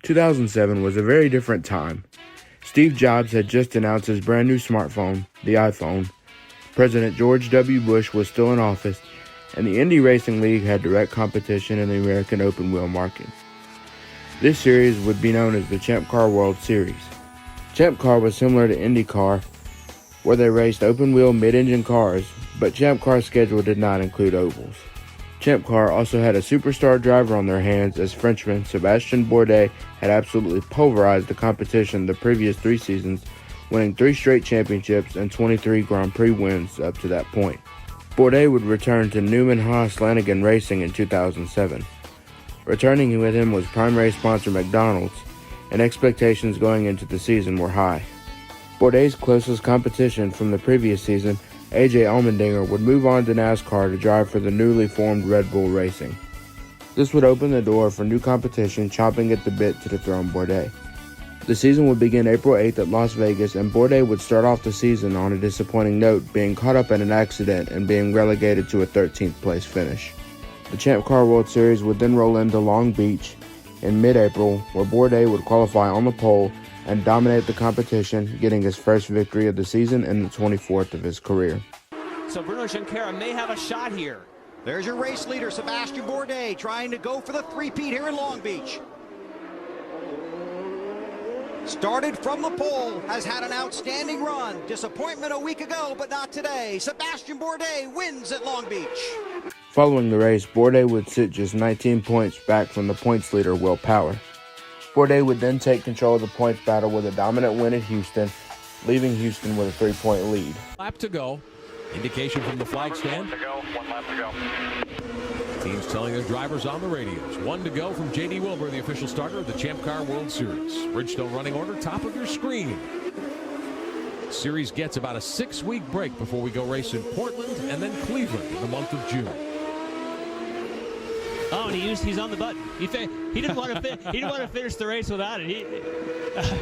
2007 was a very different time. Steve Jobs had just announced his brand new smartphone, the iPhone. President George W. Bush was still in office, and the Indy Racing League had direct competition in the American open wheel market. This series would be known as the Champ Car World Series. Champ Car was similar to IndyCar, where they raced open wheel mid-engine cars, but Champ Car's schedule did not include ovals. Champ Car also had a superstar driver on their hands, as Frenchman Sébastien Bourdais had absolutely pulverized the competition the previous 3 seasons, winning 3 straight championships and 23 Grand Prix wins up to that point. Bourdais would return to Newman Haas Lanigan Racing in 2007. Returning with him was primary sponsor McDonald's, and expectations going into the season were high. Bourdais' closest competition from the previous season, A.J. Allmendinger, would move on to NASCAR to drive for the newly formed Red Bull Racing. This would open the door for new competition chomping at the bit to dethrone Bourdais. The season would begin April 8th at Las Vegas, and Bourdais would start off the season on a disappointing note, being caught up in an accident and being relegated to a 13th place finish. The Champ Car World Series would then roll into Long Beach in mid-April, where Bourdais would qualify on the pole and dominate the competition, getting his first victory of the season and the 24th of his career. So Bruno Junqueira may have a shot here. There's your race leader, Sébastien Bourdais, trying to go for the three-peat here in Long Beach. Started from the pole, has had an outstanding run. Disappointment a week ago, but not today. Sébastien Bourdais wins at Long Beach. Following the race, Bourdais would sit just 19 points back from the points leader, Will Power. Bourdais would then take control of the points battle with a dominant win at Houston, leaving Houston with a 3-point lead. Lap to go. Indication from the flag stand. 1 lap to go. Teams telling their drivers on the radios. 1 to go from J.D. Wilbur, the official starter of the Champ Car World Series. Bridgestone running order, top of your screen. Series gets about a 6-week break before we go race in Portland and then Cleveland in the month of June. Oh, and he's on the button. He didn't want to finish the race without it.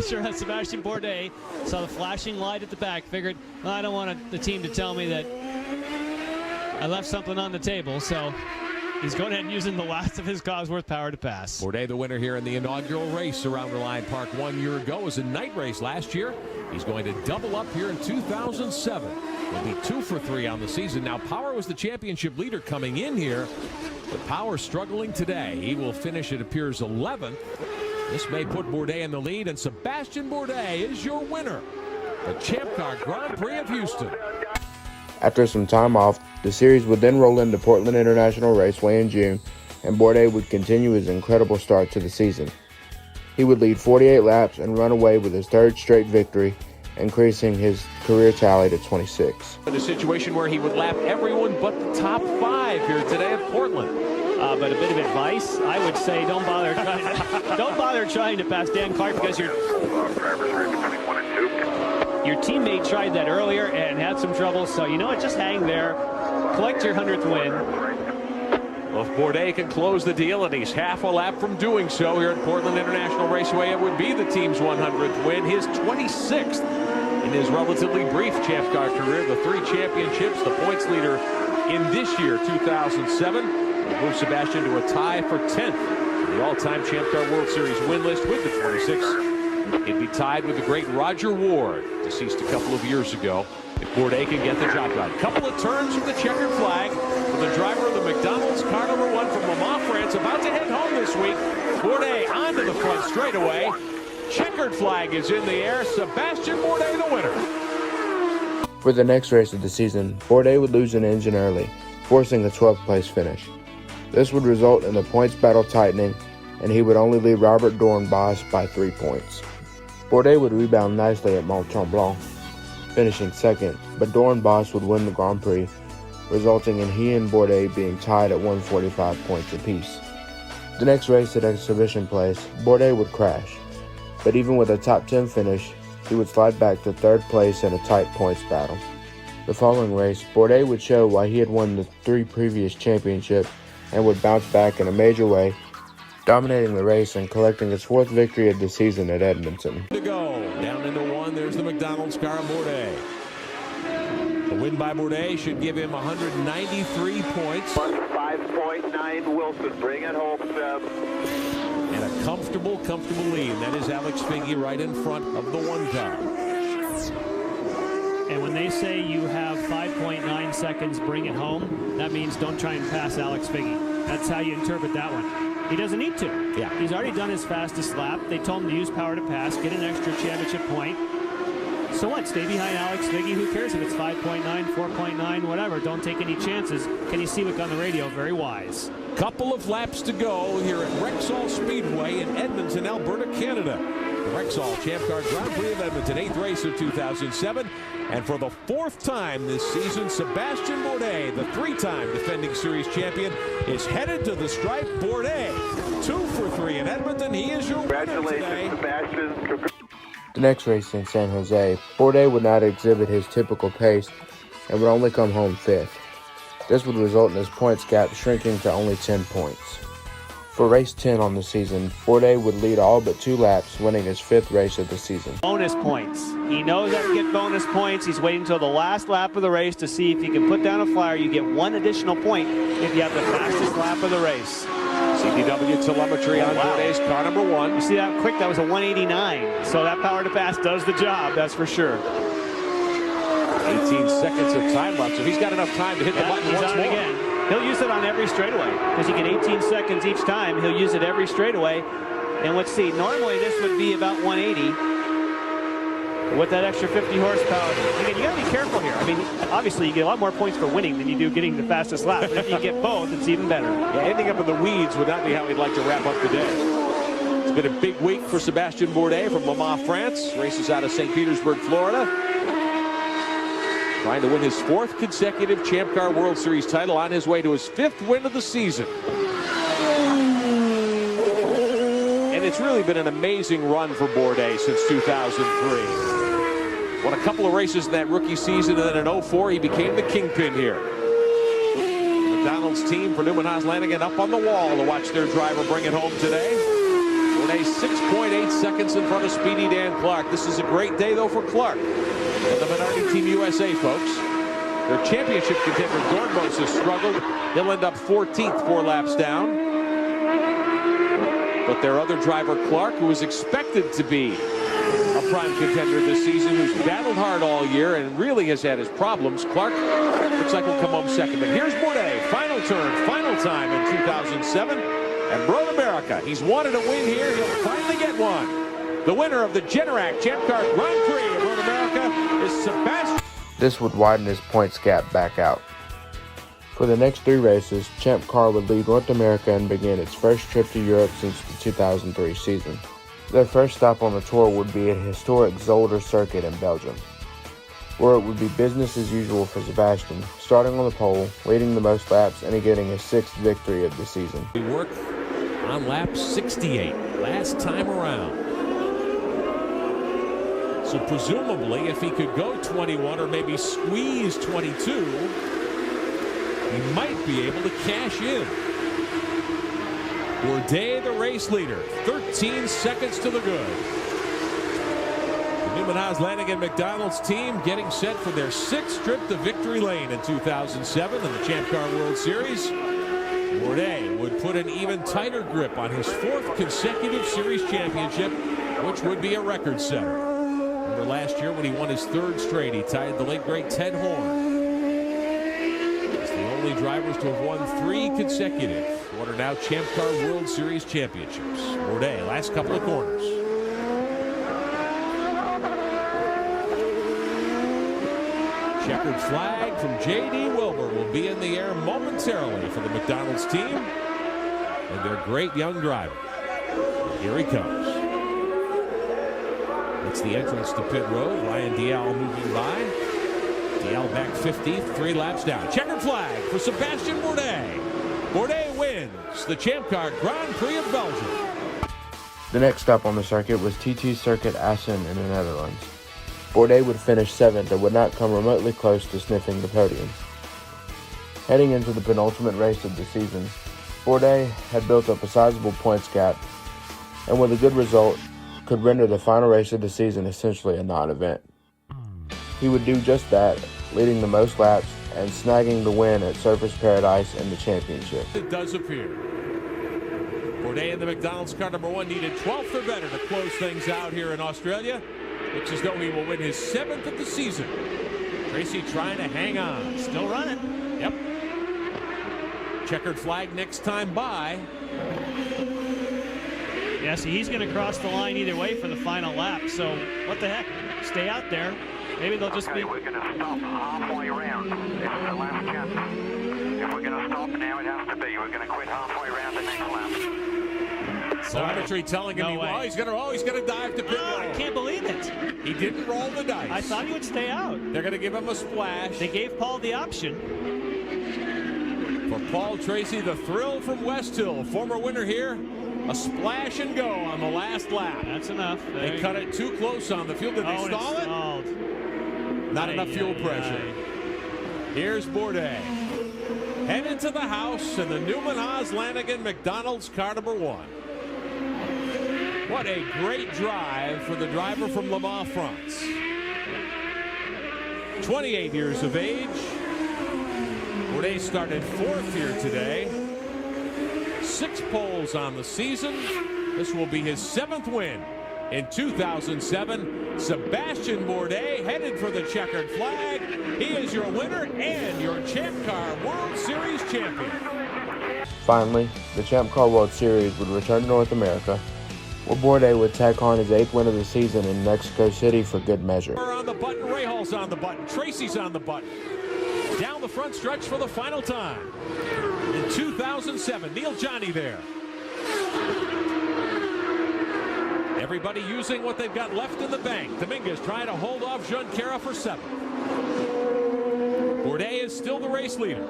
Sure, Sébastien Bourdais saw the flashing light at the back. Figured, well, I don't want the team to tell me that I left something on the table. So he's going ahead and using the last of his Cosworth power to pass. Bourdais, the winner here in the inaugural race around Reliant Park 1 year ago, was a night race last year. He's going to double up here in 2007. He'll be 2 for 3 on the season. Now, Power was the championship leader coming in here, but Power struggling today. He will finish, it appears, 11th. This may put Bourdais in the lead, and Sébastien Bourdais is your winner. The Champ Car Grand Prix of Houston. After some time off, the series would then roll into Portland International Raceway in June, and Bourdais would continue his incredible start to the season. He would lead 48 laps and run away with his 3rd straight victory, increasing his career tally to 26. In a situation where he would lap everyone but the top 5 here today at Portland. But a bit of advice, I would say, don't bother trying to pass Dan Clark, because your teammate tried that earlier and had some trouble. So you know what? Just hang there, collect your 100th win. Well, if Bourdais can close the deal, and he's half a lap from doing so here at Portland International Raceway, it would be the team's 100th win, his 26th in his relatively brief Champ Car career. The 3 championships, the points leader in this year, 2007, will move Sébastien to a tie for 10th in the all-time Champ Car World Series win list with the 26. He'd be tied with the great Roger Ward, deceased a couple of years ago, if Bourdais can get the job done. Couple of turns from the checkered flag, with the driver of the McDonald's car number 1 from Le Mans, France, about to head home this week. Bourdais onto the front straightaway. Checkered flag is in the air. Sébastien Bourdais the winner. For the next race of the season, Bourdais would lose an engine early, forcing a 12th place finish. This would result in the points battle tightening, and he would only lead Robert Dornbos by 3 points. Bourdais would rebound nicely at Mont Tremblant, finishing 2nd, but Dornbos would win the Grand Prix, resulting in he and Bourdais being tied at 145 points apiece. The next race at Exhibition Place, Bourdais would crash, but even with a top 10 finish, he would slide back to 3rd place in a tight points battle. The following race, Bourdais would show why he had won the 3 previous championships and would bounce back in a major way, dominating the race and collecting his 4th victory of the season at Edmonton. To go down into 1, there's the McDonald's car of Bourdais. The win by Bourdais should give him 193 points. 5.9 Wilson, bring it home, Seb. And a comfortable lead. That is Alex Figge right in front of the one car. And when they say you have 5.9 seconds, bring it home, that means don't try and pass Alex Figge. That's how you interpret that one. He doesn't need to. Yeah. He's already done his fastest lap. They told him to use power to pass, get an extra championship point. So what? Stay behind Alex Figge. Who cares if it's 5.9, 4.9, whatever. Don't take any chances. Kenny Seawick on the radio, very wise. Couple of laps to go here at Rexall Speedway in Edmonton, Alberta, Canada. The Rexall Champ Car Grand Prix of Edmonton, 8th race of 2007. And for the 4th time this season, Sébastien Bourdais, the 3-time defending series champion, is headed to the stripe. Bourdais, 2 for 3 in Edmonton. He is your winner today. Congratulations, Sebastian. The next race in San Jose, Bourdais would not exhibit his typical pace and would only come home 5th. This would result in his points gap shrinking to only 10 points. For race 10 on the season, Bourdais would lead all but 2 laps, winning his 5th race of the season. Bonus points. He knows how to get bonus points. He's waiting until the last lap of the race to see if he can put down a flyer. You get 1 additional point if you have the fastest lap of the race. CDW telemetry on Bourdais' car number 1. You see that quick? That was a 189. So that power to pass does the job, that's for sure. 18 seconds of time left, so he's got enough time to hit the button he's once on more. it again. He'll use it on every straightaway because you get 18 seconds each time. He'll use it every straightaway. And let's see, normally this would be about 180. But with that extra 50 horsepower, again, you got to be careful here. I mean, obviously you get a lot more points for winning than you do getting the fastest lap. But if you get both, it's even better. Yeah, ending up in the weeds would not be how he'd like to wrap up the day. It's been a big week for Sébastien Bourdais from Le Mans, France. Races out of St. Petersburg, Florida. Trying to win his 4th consecutive Champ Car World Series title, on his way to his 5th win of the season. And it's really been an amazing run for Bourdais since 2003. Won a couple of races in that rookie season, and then in 04 he became the kingpin here. McDonald's team for Newman Haas Lanigan up on the wall to watch their driver bring it home today. Bourdais 6.8 seconds in front of Speedy Dan Clark. This is a great day, though, for Clark and the Minardi Team USA, folks. Their championship contender, Dornbos, has struggled. He'll end up 14th, 4 laps down. But their other driver, Clark, who was expected to be a prime contender this season, who's battled hard all year and really has had his problems. Clark looks like he'll come home 2nd. But here's Bourdais, final turn, final time in 2007. And Road America, he's wanted a win here. He'll finally get one. The winner of the Generac Champ Car Grand Prix of Road America is Sebastian. This would widen his points gap back out. For the next 3 races, Champ Car would lead North America and begin its first trip to Europe since the 2003 season. Their first stop on the tour would be at historic Zolder Circuit in Belgium, where it would be business as usual for Sebastian, starting on the pole, leading the most laps, and getting his 6th victory of the season. We work on lap 68, last time around. So presumably, if he could go 21 or maybe squeeze 22, he might be able to cash in. Bourdais, the race leader, 13 seconds to the good. The Newman Haas Lanigan McDonald's team getting set for their 6th trip to victory lane in 2007 in the Champ Car World Series. Bourdais would put an even tighter grip on his 4th consecutive series championship, which would be a record setter. Remember last year when he won his 3rd straight, he tied the late great Ted Horn. It's the only drivers to have won 3 consecutive, what are now Champ Car World Series championships. Bourdais, last couple of corners. Checkered flag from J.D. Wilbur will be in the air momentarily for the McDonald's team and their great young driver. And here he comes. It's the entrance to pit road. Ryan Dial moving by. Dial back 50, 3 laps down. Checkered flag for Sébastien Bourdais. Bourdais wins the Champ Car Grand Prix of Belgium. The next stop on the circuit was TT Circuit Assen in the Netherlands. Bourdais would finish 7th and would not come remotely close to sniffing the podium. Heading into the penultimate race of the season, Bourdais had built up a sizable points gap, and with a good result, could render the final race of the season essentially a non-event. He would do just that, leading the most laps and snagging the win at Surfers Paradise and the championship. It does appear. Bourdais in the McDonald's car number 1 needed 12th or better to close things out here in Australia. Looks as though he will win his 7th of the season. Tracy trying to hang on. Still running. Yep. Checkered flag next time by. Yeah, see, he's going to cross the line either way for the final lap. So what the heck? Stay out there. Maybe they'll just be. We're going to stop halfway around. This is the last chance. If we're going to stop now, it has to be. We're going to quit halfway around the next lap. Telemetry telling him he's going to dive to pit roll. I can't believe it. He didn't roll the dice. I thought he would stay out. They're going to give him a splash. They gave Paul the option. For Paul Tracy, the thrill from West Hill, former winner here. A splash and go on the last lap. That's enough. They cut it too close on the field. Did they stall it? Not enough fuel pressure. Here's Bourdais. Headed to the house in the Newman Haas Lanigan McDonald's car number 1. What a great drive for the driver from Le Mans, France. 28 years of age. Bourdais started 4th here today. 6 poles on the season. This will be his 7th win in 2007. Sébastien Bourdais headed for the checkered flag. He is your winner and your Champ Car World Series champion. Finally, the Champ Car World Series would return to North America, where Bourdais would tack on his 8th win of the season in Mexico City for good measure. On the button, Rahal's on the button, Tracy's on the button. Down the front stretch for the final time. In 2007, Neil Johnny there. Everybody using what they've got left in the bank. Dominguez trying to hold off Junqueira for 7th. Bourdais is still the race leader.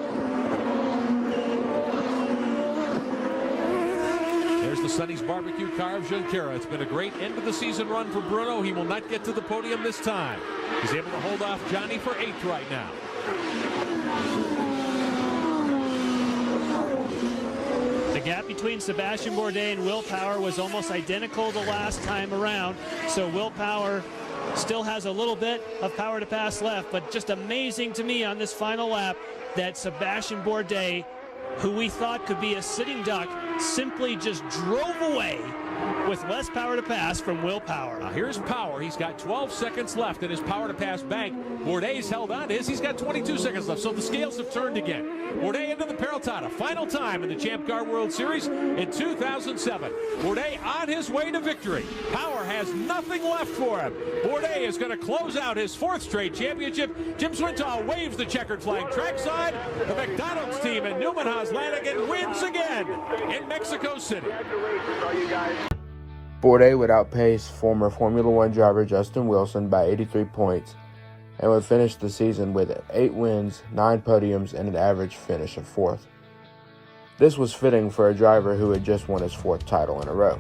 There's the Sonny's Barbecue car of Junqueira. It's been a great end of the season run for Bruno. He will not get to the podium this time. He's able to hold off Johnny for 8th right now. The gap between Sébastien Bourdais and Will Power was almost identical the last time around. So Will Power still has a little bit of power to pass left, but just amazing to me on this final lap that Sébastien Bourdais, who we thought could be a sitting duck, simply just drove away with less power to pass from Will Power. Now here's Power. He's got 12 seconds left in his power to pass bank. Bourdais held on to his. He's got 22 seconds left, so the scales have turned again. Bourdais into the Peraltada. Final time in the Champ Car World Series in 2007. Bourdais on his way to victory. Power has nothing left for him. Bourdais is going to close out his 4th straight championship. Jim Swinton waves the checkered flag trackside. The McDonald's team in Newman Haas Lanigan wins again in Mexico City. Bourdais would outpace former Formula One driver Justin Wilson by 83 points and would finish the season with 8 wins, 9 podiums, and an average finish of 4th. This was fitting for a driver who had just won his 4th title in a row.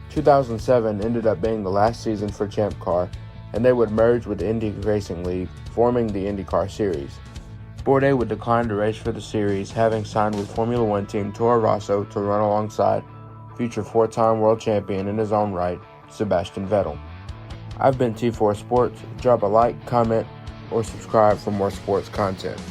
2007 ended up being the last season for Champ Car, and they would merge with the Indy Racing League, forming the IndyCar Series. Bourdais would decline to race for the series, having signed with Formula One team Toro Rosso to run alongside future 4-time world champion in his own right, Sebastian Vettel. I've been T4 Sports. Drop a like, comment, or subscribe for more sports content.